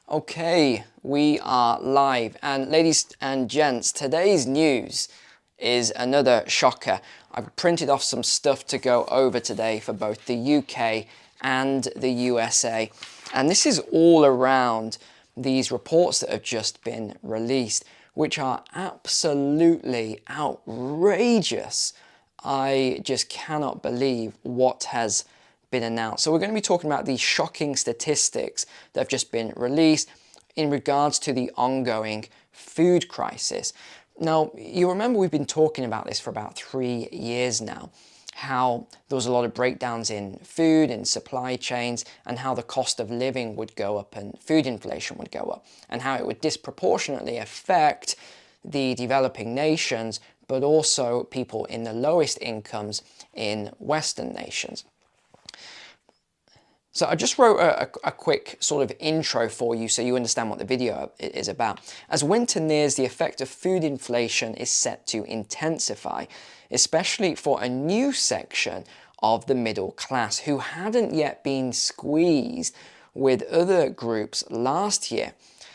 Okay, we are live, and ladies and gents, today's news is another shocker. I've printed off some stuff to go over today for both the UK and the USA, and this is all around these reports that have just been released, which are absolutely outrageous. I just cannot believe what has been announced. So we're going to be talking about these shocking statistics that have just been released in regards to the ongoing food crisis. Now, you remember we've been talking about this for about 3 years now, how there was a lot of breakdowns in food and supply chains, and how the cost of living would go up and food inflation would go up, and how it would disproportionately affect the developing nations, but also people in the lowest incomes in Western nations. So I just wrote a quick sort of intro for you so you understand what the video is about. As winter nears, the effect of food inflation is set to intensify, especially for a new section of the middle class who hadn't yet been squeezed with other groups last year.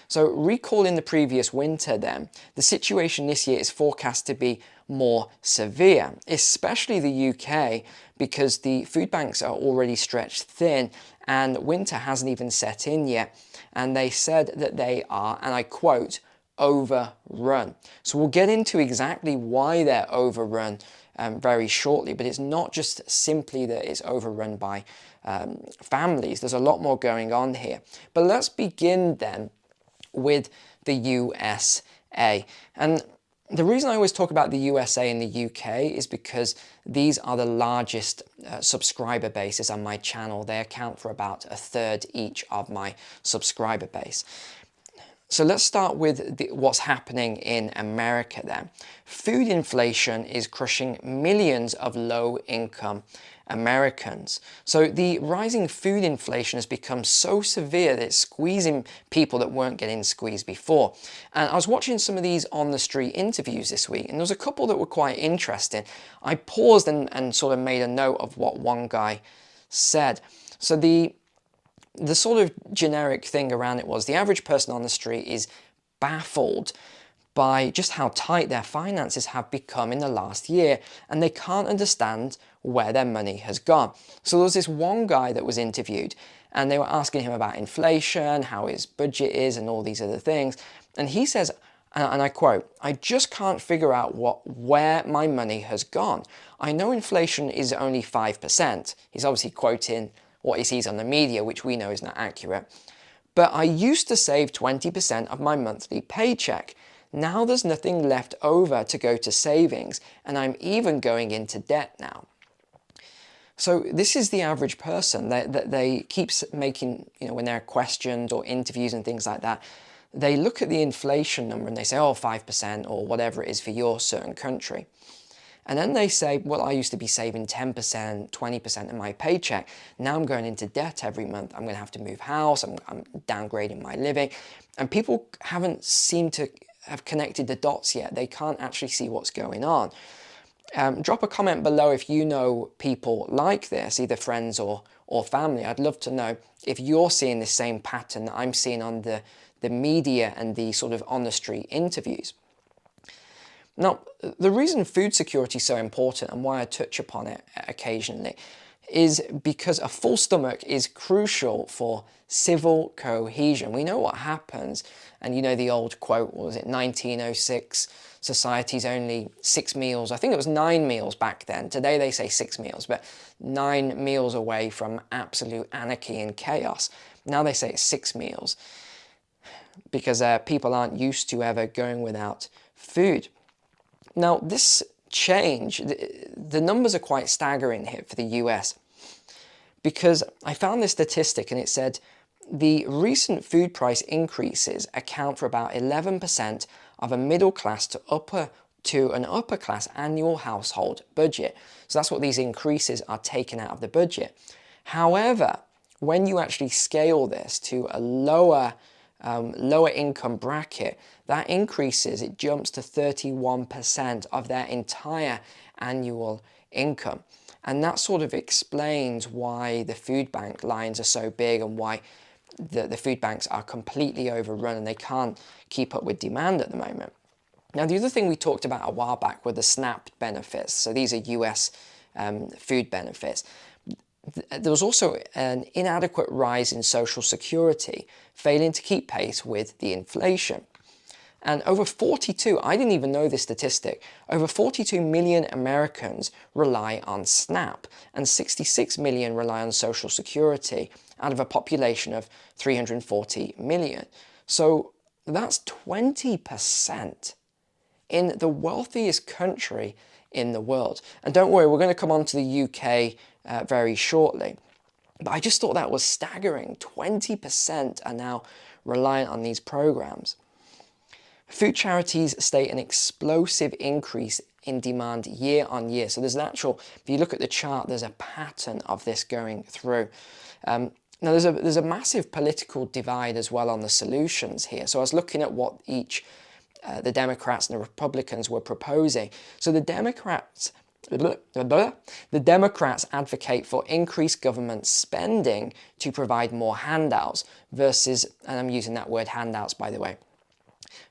So recall in the previous winter then, the situation this year is forecast to be more severe, especially the UK, because the food banks are already stretched thin and winter hasn't even set in yet. And they said that they are, and I quote, overrun. So we'll get into exactly why they're overrun very shortly, but it's not just simply that it's overrun by families. There's a lot more going on here. But let's begin then with the USA. And the reason I always talk about the USA and the UK is because these are the largest subscriber bases on my channel. They account for about a third each of my subscriber base. So let's start with what's happening in America then. Food inflation is crushing millions of low-income Americans. So the rising food inflation has become so severe that it's squeezing people that weren't getting squeezed before. And I was watching some of these on the street interviews this week, and there was a couple that were quite interesting. I paused and sort of made a note of what one guy said. So the sort of generic thing around it was the average person on the street is baffled by just how tight their finances have become in the last year, and they can't understand where their money has gone. So there was this one guy that was interviewed, and they were asking him about inflation, how his budget is, and all these other things. And he says, and I quote, "I just can't figure out where my money has gone. I know inflation is only 5%. He's obviously quoting what he sees on the media, which we know is not accurate. "But I used to save 20% of my monthly paycheck. Now there's nothing left over to go to savings, and I'm even going into debt now." So this is the average person that they keep making, when they're questioned or interviews and things like that, they look at the inflation number and they say, oh, 5% or whatever it is for your certain country. And then they say, well, I used to be saving 10%, 20% of my paycheck. Now I'm going into debt every month. I'm going to have to move house. I'm downgrading my living. And people haven't seemed to have connected the dots yet. They can't actually see what's going on. Drop a comment below if you know people like this, either friends or family. I'd love to know if you're seeing the same pattern that I'm seeing on the media and the sort of on the street interviews. Now, the reason food security is so important and why I touch upon it occasionally is because a full stomach is crucial for civil cohesion. We know what happens, and you know the old quote, what was it, 1906, society's only 6 meals, I think it was 9 meals back then. Today they say 6 meals, but 9 meals away from absolute anarchy and chaos. Now they say it's 6 meals because people aren't used to ever going without food. Now, this change, the numbers are quite staggering here for the US, because I found this statistic and it said the recent food price increases account for about 11% of a middle class to an upper class annual household budget. So that's what these increases are taken out of the budget. However, when you actually scale this to a lower income bracket, that increases, it jumps to 31% of their entire annual income. And that sort of explains why the food bank lines are so big and why the food banks are completely overrun and they can't keep up with demand at the moment. Now, the other thing we talked about a while back were the SNAP benefits. So these are US food benefits. There was also an inadequate rise in Social Security, failing to keep pace with the inflation. And over 42, I didn't even know this statistic, over 42 million Americans rely on SNAP and 66 million rely on Social Security out of a population of 340 million. So that's 20% in the wealthiest country in the world. And don't worry, we're going to come on to the UK very shortly. But I just thought that was staggering. 20% are now reliant on these programs. Food charities state an explosive increase in demand year on year. So there's an actual, if you look at the chart, there's a pattern of this going through. Now there's a massive political divide as well on the solutions here. So I was looking at what each, the Democrats and the Republicans were proposing. So the Democrats advocate for increased government spending to provide more handouts versus, and I'm using that word handouts by the way,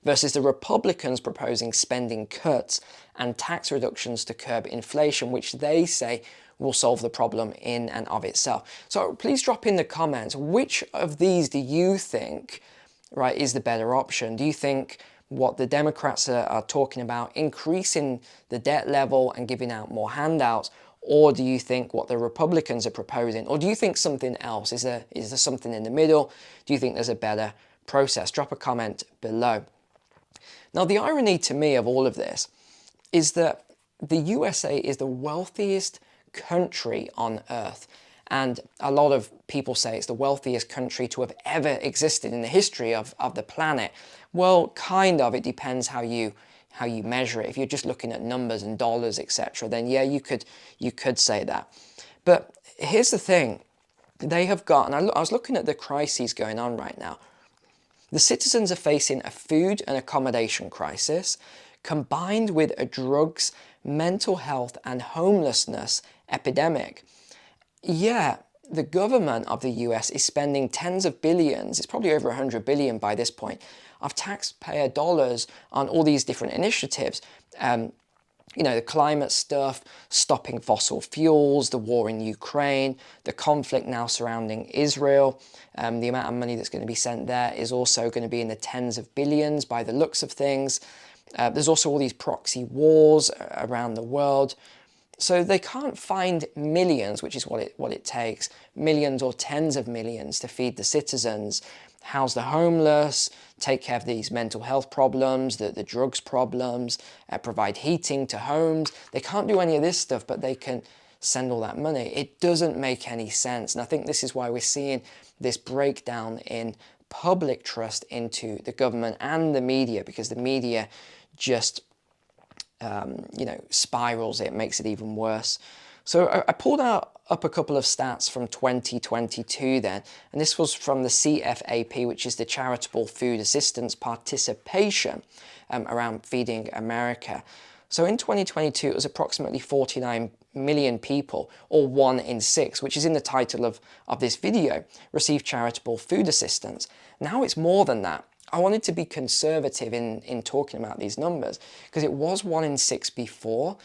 versus the Republicans proposing spending cuts and tax reductions to curb inflation, which they say will solve the problem in and of itself. So please drop in the comments, which of these do you think, right, is the better option? Do you think what the Democrats are talking about, increasing the debt level and giving out more handouts, or do you think what the Republicans are proposing, or do you think something else? Is there something in the middle? Do you think there's a better process? Drop a comment below. Now, the irony to me of all of this is that the USA is the wealthiest country on earth. And a lot of people say it's the wealthiest country to have ever existed in the history of the planet. Well, kind of. It depends how you measure it. If you're just looking at numbers and dollars, etc., then yeah, you could say that. But here's the thing. They have got, and I was looking at the crises going on right now. The citizens are facing a food and accommodation crisis, combined with a drugs, mental health, and homelessness epidemic. Yeah, the government of the US is spending tens of billions, it's probably over 100 billion by this point, of taxpayer dollars on all these different initiatives. You know, the climate stuff, stopping fossil fuels, the war in Ukraine, the conflict now surrounding Israel. The amount of money that's going to be sent there is also going to be in the tens of billions by the looks of things. There's also all these proxy wars around the world. So they can't find millions, which is what it takes, millions or tens of millions to feed the citizens, house the homeless, take care of these mental health problems, the drugs problems, provide heating to homes. They can't do any of this stuff, but they can send all that money. It doesn't make any sense. And I think this is why we're seeing this breakdown in public trust into the government and the media, because the media just spirals it, makes it even worse. So I pulled up a couple of stats from 2022 then, and this was from the CFAP, which is the Charitable Food Assistance Participation around Feeding America. So in 2022, it was approximately 49 million people, or 1 in 6, which is in the title of this video, received charitable food assistance. Now it's more than that. I wanted to be conservative in talking about these numbers because it was 1 in 6 before.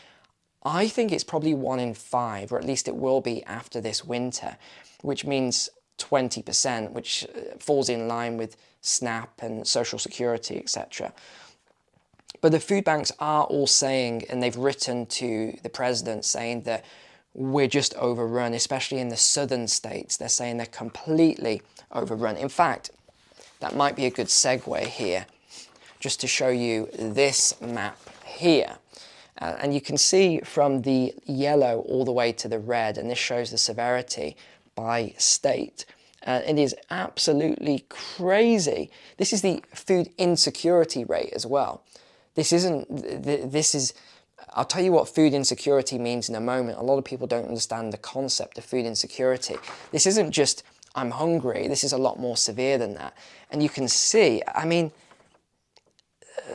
I think it's probably 1 in 5, or at least it will be after this winter, which means 20%, which falls in line with SNAP and Social Security, etc. But the food banks are all saying, and they've written to the president saying that we're just overrun, especially in the southern states. They're saying they're completely overrun. In fact, that might be a good segue here, just to show you this map here. And you can see from the yellow all the way to the red, and this shows the severity by state. It is absolutely crazy. This is the food insecurity rate as well. This is, I'll tell you what food insecurity means in a moment. A lot of people don't understand the concept of food insecurity. This isn't just, I'm hungry. This is a lot more severe than that. And you can see, I mean,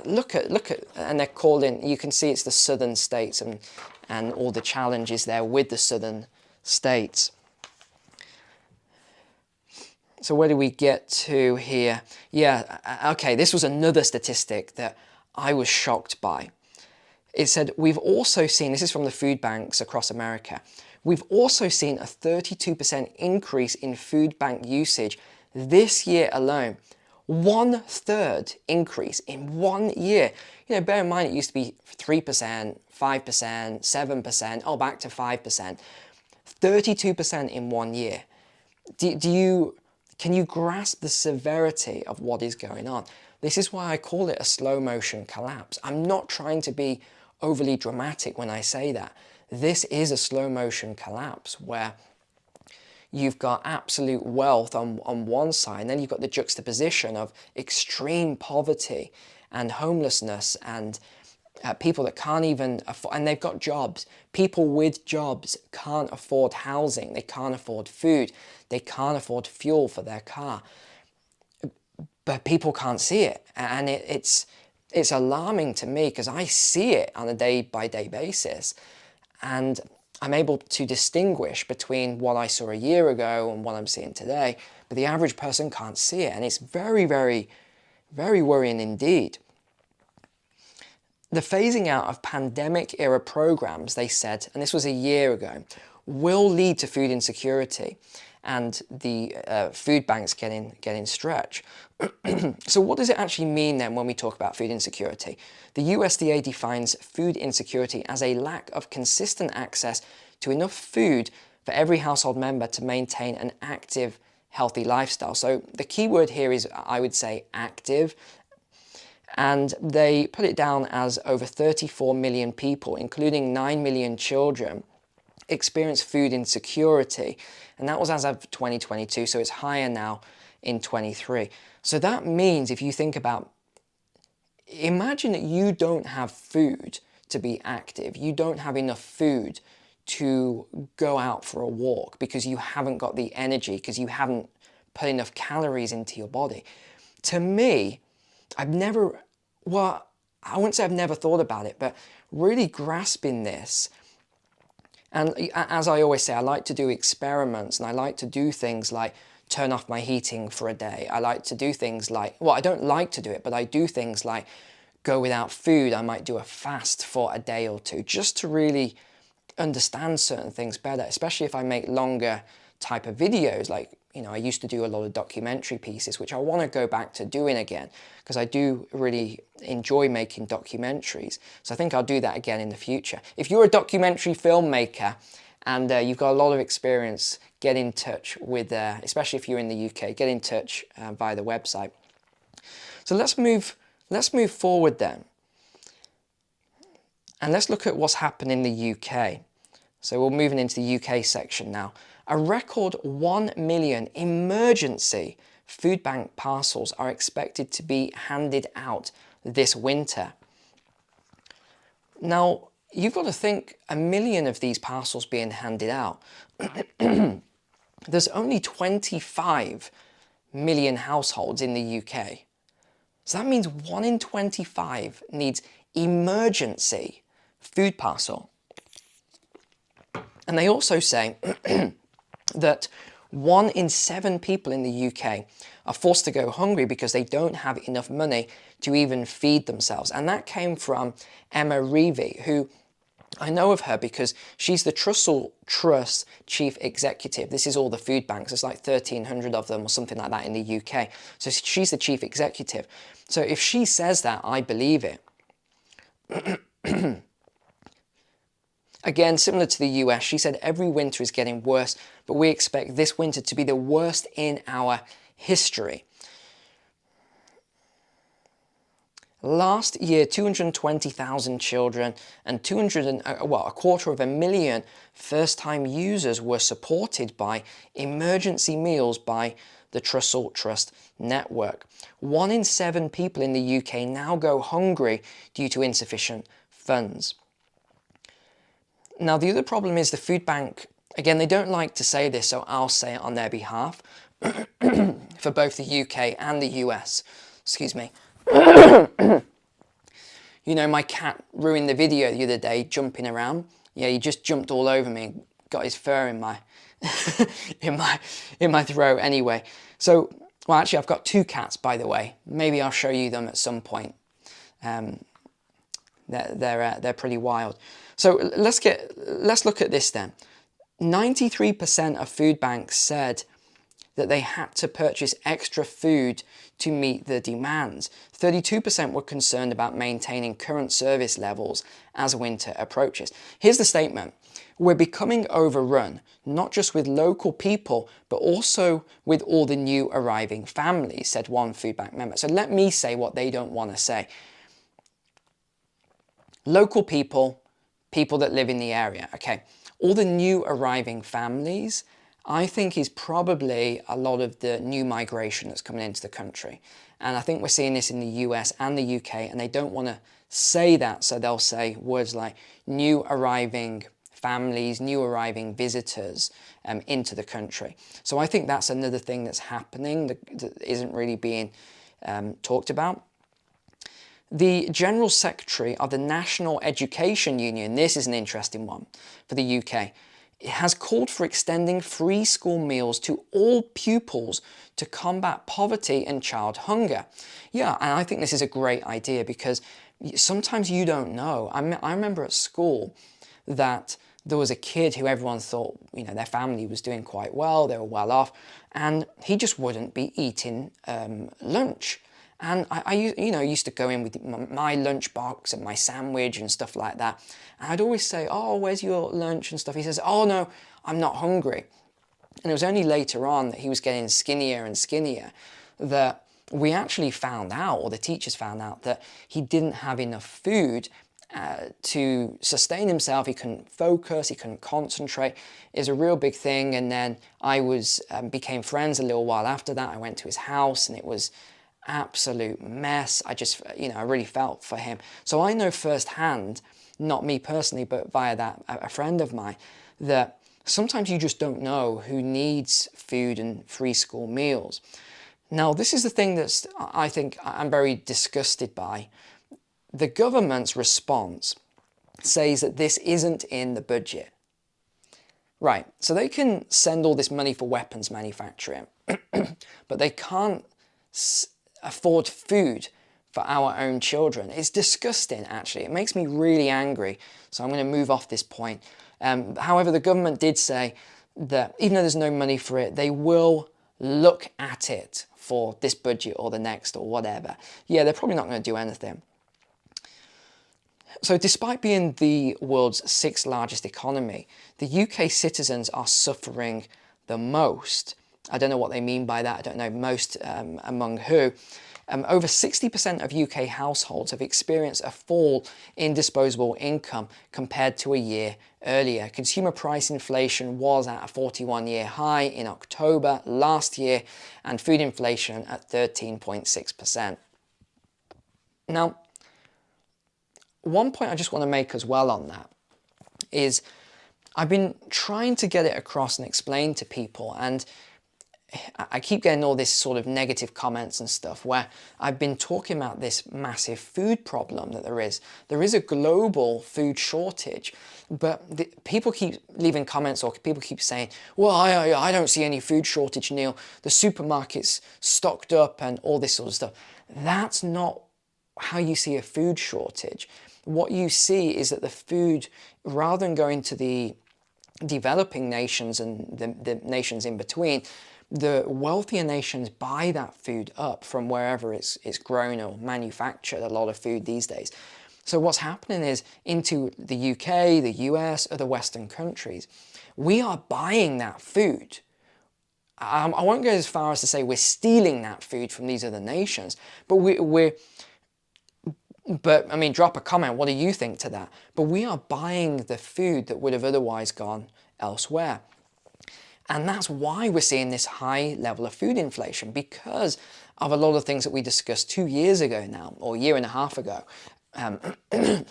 look at, and they're calling, you can see it's the southern states and all the challenges there with the southern states. So where do we get to here? Yeah, okay, this was another statistic that I was shocked by. It said, we've also seen, this is from the food banks across America, we've also seen a 32% increase in food bank usage this year alone. 1/3 increase in 1 year. You know, bear in mind it used to be 3%, 5%, 7%, oh, back to 5%. 32% in 1 year. Can you grasp the severity of what is going on? This is why I call it a slow motion collapse. I'm not trying to be overly dramatic when I say that. This is a slow motion collapse where you've got absolute wealth on one side, and then you've got the juxtaposition of extreme poverty and homelessness and people that can't even afford, and they've got jobs. People with jobs can't afford housing, they can't afford food, they can't afford fuel for their car. But people can't see it, and it's alarming to me because I see it on a day-by-day basis, and I'm able to distinguish between what I saw a year ago and what I'm seeing today, but the average person can't see it, and it's very, very, very worrying indeed. The phasing out of pandemic-era programs, they said, and this was a year ago, will lead to food insecurity and the food banks getting stretched. So what does it actually mean then when we talk about food insecurity? The USDA defines food insecurity as a lack of consistent access to enough food for every household member to maintain an active, healthy lifestyle. So the key word here is, I would say, active. And they put it down as over 34 million people, including 9 million children, experience food insecurity. And that was as of 2022, so it's higher now in 23. So that means, if you think about, imagine that you don't have food to be active. You don't have enough food to go out for a walk because you haven't got the energy, because you haven't put enough calories into your body. To me, I wouldn't say I've never thought about it, but really grasping this, and as I always say, I like to do experiments, and I like to do things like turn off my heating for a day. I like to do things like, well, I don't like to do it, but I do things like go without food. I might do a fast for a day or two, just to really understand certain things better, especially if I make longer type of videos. Like, you know, I used to do a lot of documentary pieces, which I want to go back to doing again, because I do really enjoy making documentaries. So I think I'll do that again in the future. If you're a documentary filmmaker and you've got a lot of experience, get in touch with, especially if you're in the UK, get in touch via the website. So let's move forward then. And let's look at what's happened in the UK. So we're moving into the UK section now. A record 1 million emergency food bank parcels are expected to be handed out this winter. Now, you've got to think, 1 million of these parcels being handed out. There's only 25 million households in the UK. So that means 1 in 25 needs emergency food parcel. And they also say that 1 in 7 people in the UK are forced to go hungry because they don't have enough money to even feed themselves. And that came from Emma Reevy, who I know of her because she's the Trussell Trust Chief Executive. This is all the food banks. There's like 1,300 of them or something like that in the UK. So she's the Chief Executive. So if she says that, I believe it. Again, similar to the US, she said every winter is getting worse, but we expect this winter to be the worst in our history. Last year, 220,000 children and a 250,000 first-time users were supported by emergency meals by the Trussell Trust network. 1 in 7 people in the UK now go hungry due to insufficient funds. Now, the other problem is the food bank, again, they don't like to say this, so I'll say it on their behalf, for both the UK and the US. Excuse me. You know, my cat ruined the video the other day, jumping around. Yeah, he just jumped all over me, got his fur in my in my throat anyway. So, well, actually, I've got 2 cats, by the way. Maybe I'll show you them at some point. They're pretty wild. So let's look at this then. 93% of food banks said that they had to purchase extra food to meet the demands. 32% were concerned about maintaining current service levels as winter approaches. Here's the statement. We're becoming overrun, not just with local people, but also with all the new arriving families, said one food bank member. So let me say what they don't want to say. Local people, people that live in the area, okay. All the new arriving families, I think, is probably a lot of the new migration that's coming into the country. And I think we're seeing this in the US and the UK, and they don't want to say that, so they'll say words like new arriving families, new arriving visitors into the country. So I think that's another thing that's happening that isn't really being talked about. The General Secretary of the National Education Union, this is an interesting one for the UK, has called for extending free school meals to all pupils to combat poverty and child hunger. Yeah, and I think this is a great idea because sometimes you don't know. I remember at school that there was a kid who everyone thought, you know, their family was doing quite well, they were well off, and he just wouldn't be eating lunch. And I used to go in with my lunch box and my sandwich and stuff like that. And I'd always say, oh, where's your lunch and stuff? He says, oh, no, I'm not hungry. And it was only later on that he was getting skinnier and skinnier that we actually found out, or the teachers found out, that he didn't have enough food to sustain himself. He couldn't focus, he couldn't concentrate. It was a real big thing. And then I became friends a little while after that. I went to his house and it was absolute mess. I really felt for him. So I know firsthand, not me personally, but via a friend of mine, that sometimes you just don't know who needs food and free school meals. Now, this is the thing that's, I think, I'm very disgusted by. The government's response says that this isn't in the budget. Right, so they can send all this money for weapons manufacturing, but they can't afford food for our own children. It's disgusting, actually. It makes me really angry. So I'm going to move off this point. However, the government did say that even though there's no money for it, they will look at it for this budget or the next or whatever. Yeah, they're probably not going to do anything. So despite being the world's 6th largest economy, the UK citizens are suffering the most. I don't know what they mean by that. I don't know most among who. Over 60% of UK households have experienced a fall in disposable income compared to a year earlier. Consumer price inflation was at a 41-year high in October last year, and food inflation at 13.6%. Now, one point I just want to make as well on that is I've been trying to get it across and explain to people, and I keep getting all this sort of negative comments and stuff where I've been talking about this massive food problem that there is. There is a global food shortage, but people keep leaving comments, or people keep saying, well, I don't see any food shortage, Neil. The supermarket's stocked up and all this sort of stuff. That's not how you see a food shortage. What you see is that the food, rather than going to the developing nations and the nations in between, the wealthier nations buy that food up from wherever it's grown or manufactured, a lot of food these days. So what's happening is into the UK, the US, other Western countries, we are buying that food. I won't go as far as to say we're stealing that food from these other nations, but I mean, drop a comment, what do you think to that? But we are buying the food that would have otherwise gone elsewhere. And that's why we're seeing this high level of food inflation, because of a lot of things that we discussed 2 years ago now, or a year and a half ago.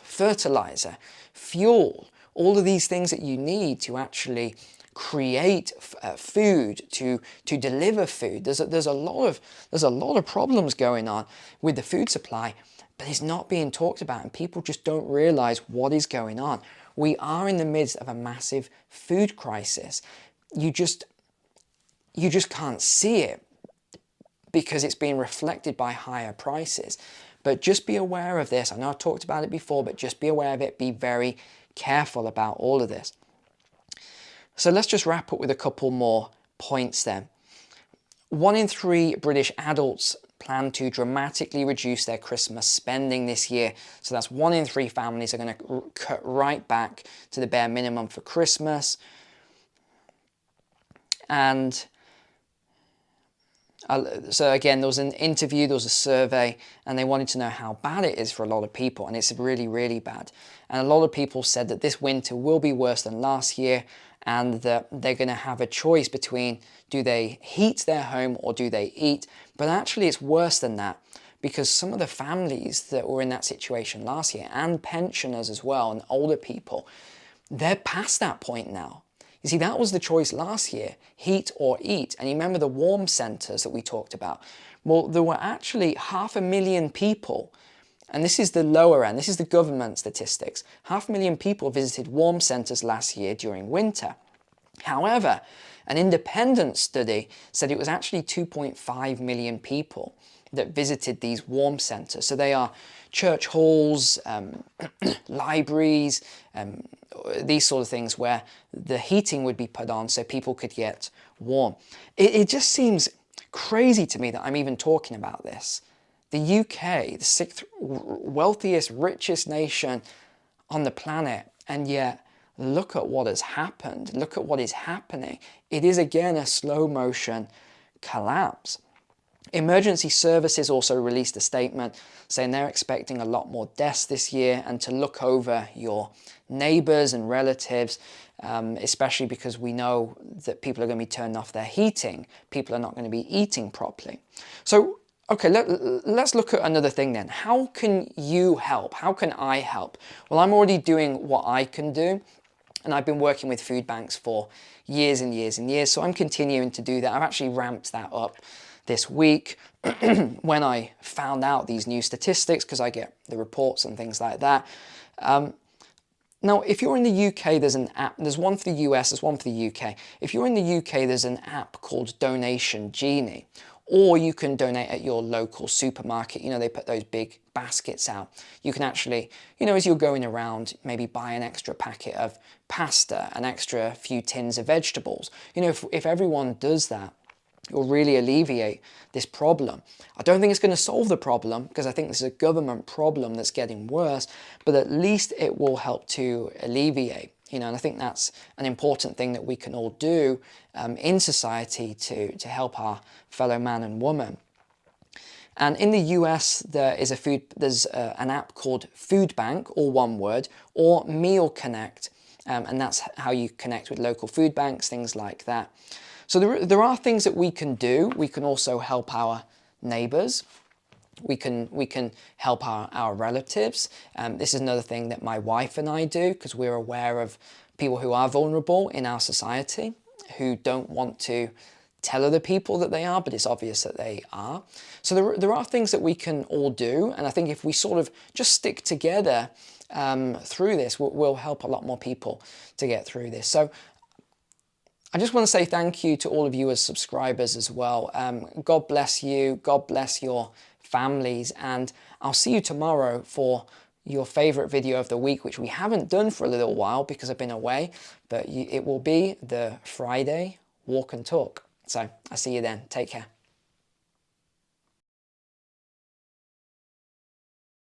Fertilizer, fuel, all of these things that you need to actually create food, to deliver food. There's a lot of problems going on with the food supply, but it's not being talked about, and people just don't realize what is going on. We are in the midst of a massive food crisis. You just can't see it. because it's being reflected by higher prices. But just be aware of this. I know I've talked about it before, but just be aware of it. Be very careful about all of this. So let's just wrap up with a couple more points then. 1 in 3 British adults plan to dramatically reduce their Christmas spending this year. So that's 1 in 3 families are going to cut right back to the bare minimum for Christmas. And so again, there was an interview, there was a survey, and they wanted to know how bad it is for a lot of people, and it's really, really bad. And a lot of people said that this winter will be worse than last year, and that they're going to have a choice between do they heat their home or do they eat. But actually it's worse than that, because some of the families that were in that situation last year, and pensioners as well, and older people, they're past that point now. You see, that was the choice last year, heat or eat. And you remember the warm centres that we talked about? Well, there were actually 500,000 people, and this is the lower end, this is the government statistics. 500,000 people visited warm centres last year during winter. However, an independent study said it was actually 2.5 million people that visited these warm centres. So they are church halls, libraries, these sort of things where the heating would be put on so people could get warm. It just seems crazy to me that I'm even talking about this. The UK, the 6th wealthiest, richest nation on the planet, and yet look at what has happened. Look at what is happening. It is again a slow motion collapse. Emergency services also released a statement saying they're expecting a lot more deaths this year, and to look over your neighbours and relatives, especially because we know that people are going to be turning off their heating. People are not going to be eating properly. So, okay, let's look at another thing then. How can you help? How can I help? Well, I'm already doing what I can do, and I've been working with food banks for years and years and years, so I'm continuing to do that. I've actually ramped that up this week when I found out these new statistics, because I get the reports and things like that. Now, if you're in the UK, there's an app. There's one for the US, there's one for the UK. If you're in the UK, there's an app called Donation Genie, or you can donate at your local supermarket. You know, they put those big baskets out. You can actually, you know, as you're going around, maybe buy an extra packet of pasta, an extra few tins of vegetables. You know, if everyone does that, it will really alleviate this problem. I don't think it's going to solve the problem, because I think this is a government problem that's getting worse, but at least it will help to alleviate. You know, and I think that's an important thing that we can all do in society to help our fellow man and woman. And in the US, there's an app called Food Bank, all one word, or Meal Connect, and that's how you connect with local food banks, things like that. So there are things that we can do. We can also help our neighbours. We can help our relatives. This is another thing that my wife and I do, because we're aware of people who are vulnerable in our society, who don't want to tell other people that they are, but it's obvious that they are. So there are things that we can all do, and I think if we sort of just stick together through this, we'll help a lot more people to get through this. So I just want to say thank you to all of you as subscribers as well. God bless you, God bless your families, and I'll see you tomorrow for your favorite video of the week, which we haven't done for a little while because I've been away, but it will be the Friday walk and talk. So I'll see you then. Take care.